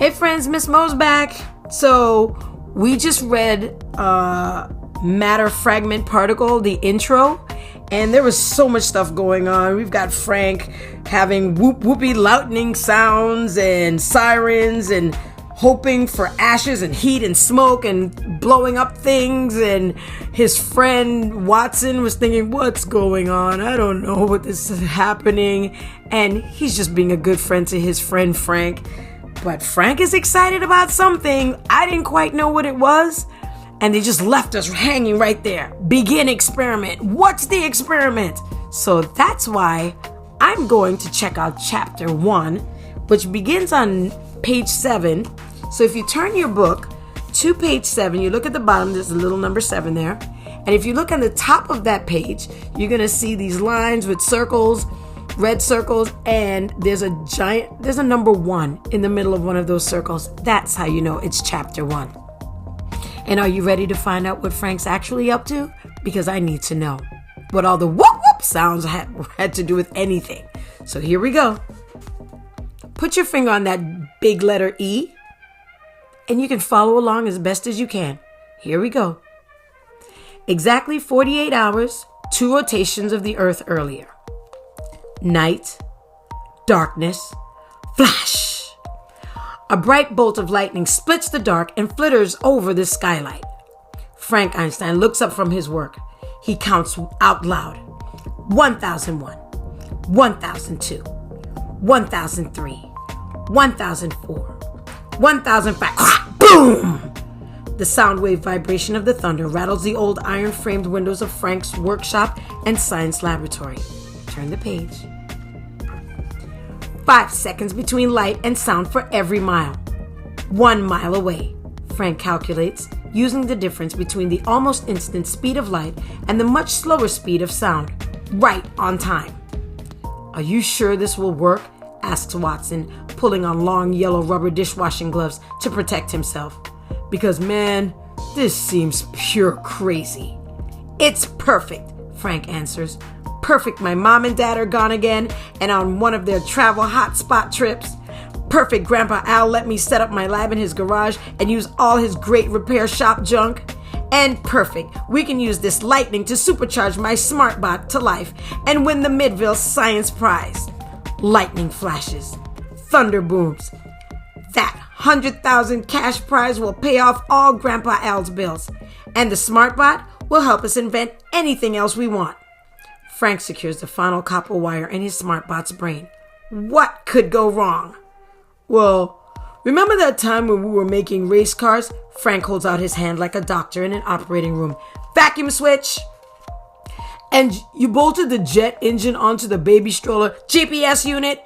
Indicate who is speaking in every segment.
Speaker 1: Hey friends, Miss Mo's back. So we just read Matter Fragment Particle, the intro, and there was so much stuff going on. We've got Frank having whoopy lightning sounds and sirens and hoping for ashes and heat and smoke and blowing up things, and his friend Watson was thinking, what's going on? I don't know what this is happening. And he's just being a good friend to his friend Frank. But Frank is excited about something. I didn't quite know what it was. And they just left us hanging right there. Begin experiment. What's the experiment? So that's why I'm going to check out chapter 1, which begins on page 7. So if you turn your book to page 7, you look at the bottom, there's a little number 7 there. And if you look on the top of that page, you're going to see these lines with circles, red circles, and there's a number 1 in the middle of one of those circles. That's how you know it's chapter 1. And are you ready to find out what Frank's actually up to? Because I need to know what all the whoop whoop sounds had to do with anything. So here we go. Put your finger on that big letter E, and you can follow along as best as you can. Here we go. Exactly 48 hours, 2 rotations of the Earth earlier. Night, darkness, flash. A bright bolt of lightning splits the dark and flitters over the skylight. Frank Einstein looks up from his work. He counts out loud. 1001, 1002, 1003, 1004, 1005. Boom! The sound wave vibration of the thunder rattles the old iron-framed windows of Frank's workshop and science laboratory. Turn the page. 5 seconds between light and sound for every mile. 1 mile away, Frank calculates, using the difference between the almost instant speed of light and the much slower speed of sound. Right on time. Are you sure this will work? Asks Watson, pulling on long yellow rubber dishwashing gloves to protect himself. Because man, this seems pure crazy. It's perfect, Frank answers. Perfect my mom and dad are gone again and on one of their travel hotspot trips. Perfect Grandpa Al let me set up my lab in his garage and use all his great repair shop junk. And perfect, we can use this lightning to supercharge my smart bot to life and win the Midville Science Prize. Lightning flashes. Thunder booms. That 100,000 cash prize will pay off all Grandpa Al's bills. And the smart bot will help us invent anything else we want. Frank secures the final copper wire in his smartbot's brain. What could go wrong? Well, remember that time when we were making race cars? Frank holds out his hand like a doctor in an operating room. Vacuum switch! And you bolted the jet engine onto the baby stroller GPS unit?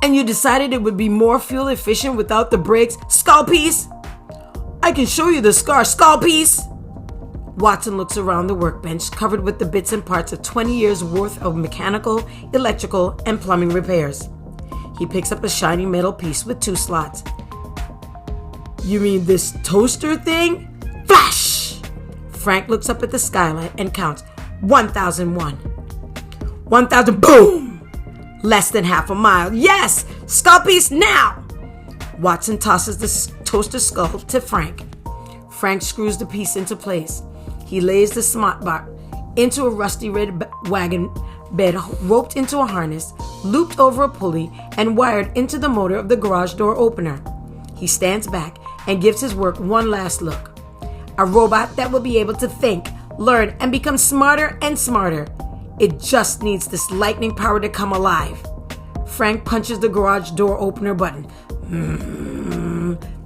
Speaker 1: And you decided it would be more fuel efficient without the brakes? Skull piece! I can show you the scar. Skull piece! Watson looks around the workbench covered with the bits and parts of 20 years worth of mechanical, electrical, and plumbing repairs. He picks up a shiny metal piece with 2 slots. You mean this toaster thing? Flash! Frank looks up at the skylight and counts 1001. 1000, boom! Less than half a mile. Yes! Skull piece now! Watson tosses the toaster skull to Frank. Frank screws the piece into place. He lays the smart bot into a rusty red wagon bed roped into a harness, looped over a pulley, and wired into the motor of the garage door opener. He stands back and gives his work one last look. A robot that will be able to think, learn, and become smarter and smarter. It just needs this lightning power to come alive. Frank punches the garage door opener button.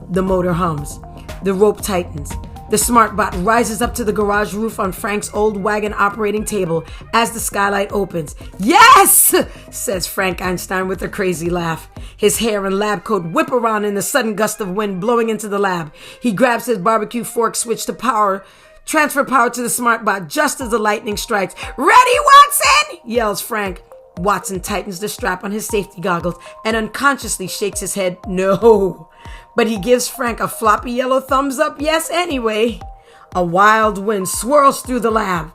Speaker 1: The motor hums. The rope tightens. The smart bot rises up to the garage roof on Frank's old wagon operating table as the skylight opens. Yes! Says Frank Einstein with a crazy laugh. His hair and lab coat whip around in the sudden gust of wind blowing into the lab. He grabs his barbecue fork switch to transfer power to the smart bot just as the lightning strikes. Ready, Watson! Yells Frank. Watson tightens the strap on his safety goggles and unconsciously shakes his head no. But he gives Frank a floppy yellow thumbs up yes anyway. A wild wind swirls through the lab.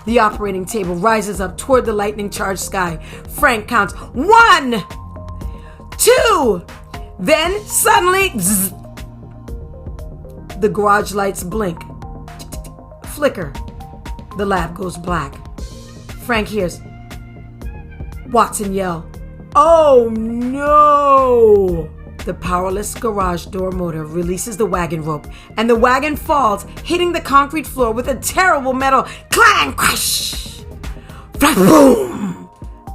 Speaker 1: The operating table rises up toward the lightning-charged sky. Frank counts 1, 2. Then suddenly, zzz, the garage lights blink, flicker. The lab goes black. Frank hears Watson yell, "Oh no!" The powerless garage door motor releases the wagon rope, and the wagon falls, hitting the concrete floor with a terrible metal clang, crash, flash, boom.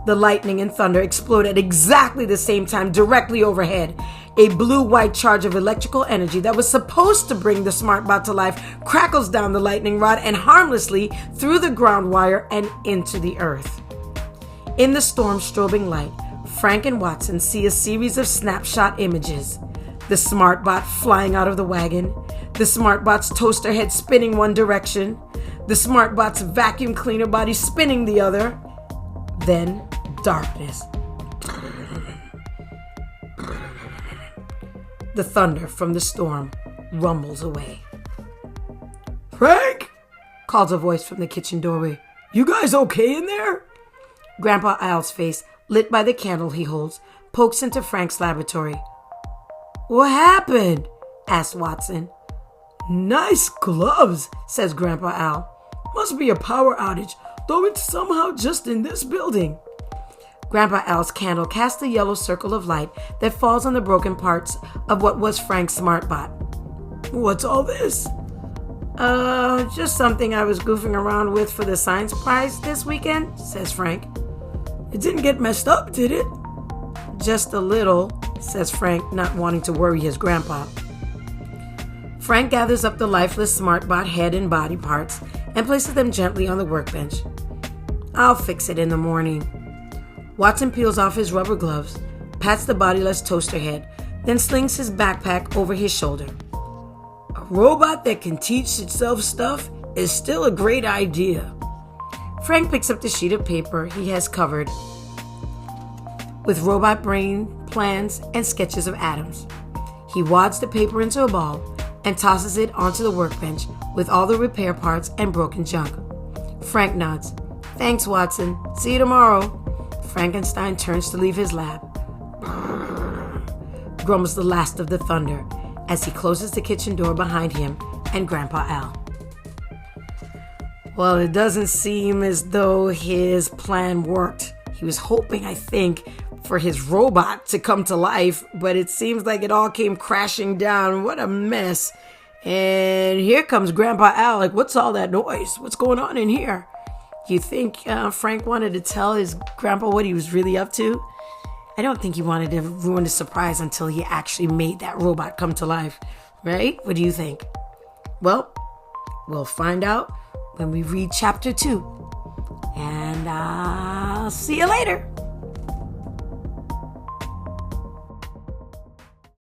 Speaker 1: The lightning and thunder explode at exactly the same time directly overhead. A blue-white charge of electrical energy that was supposed to bring the SmartBot to life crackles down the lightning rod and harmlessly through the ground wire and into the earth. In the storm's strobing light, Frank and Watson see a series of snapshot images. The SmartBot flying out of the wagon, the SmartBot's toaster head spinning one direction, the SmartBot's vacuum cleaner body spinning the other. Then darkness. The thunder from the storm rumbles away. "Frank!" calls a voice from the kitchen doorway. "You guys okay in there?" Grandpa Al's face, lit by the candle he holds, pokes into Frank's laboratory. "What happened?" asks Watson. "Nice gloves," says Grandpa Al. "Must be a power outage, though it's somehow just in this building." Grandpa Al's candle casts a yellow circle of light that falls on the broken parts of what was Frank's SmartBot. "What's all this?" Just something I was goofing around with for the science prize this weekend," says Frank. "It didn't get messed up, did it?" "Just a little," says Frank, not wanting to worry his grandpa. Frank gathers up the lifeless SmartBot head and body parts and places them gently on the workbench. "I'll fix it in the morning." Watson peels off his rubber gloves, pats the bodiless toaster head, then slings his backpack over his shoulder. "A robot that can teach itself stuff is still a great idea." Frank picks up the sheet of paper he has covered with robot brain plans and sketches of atoms. He wads the paper into a ball and tosses it onto the workbench with all the repair parts and broken junk. Frank nods. "Thanks, Watson. See you tomorrow." Frankenstein turns to leave his lab. Grumbles the last of the thunder as he closes the kitchen door behind him and Grandpa Al. Well, it doesn't seem as though his plan worked. He was hoping, I think, for his robot to come to life, but it seems like it all came crashing down. What a mess. And here comes Grandpa Al. Like, what's all that noise? What's going on in here? You think Frank wanted to tell his grandpa what he was really up to? I don't think he wanted to ruin the surprise until he actually made that robot come to life, right? What do you think? Well, we'll find out when we read chapter 2. And I'll see you later.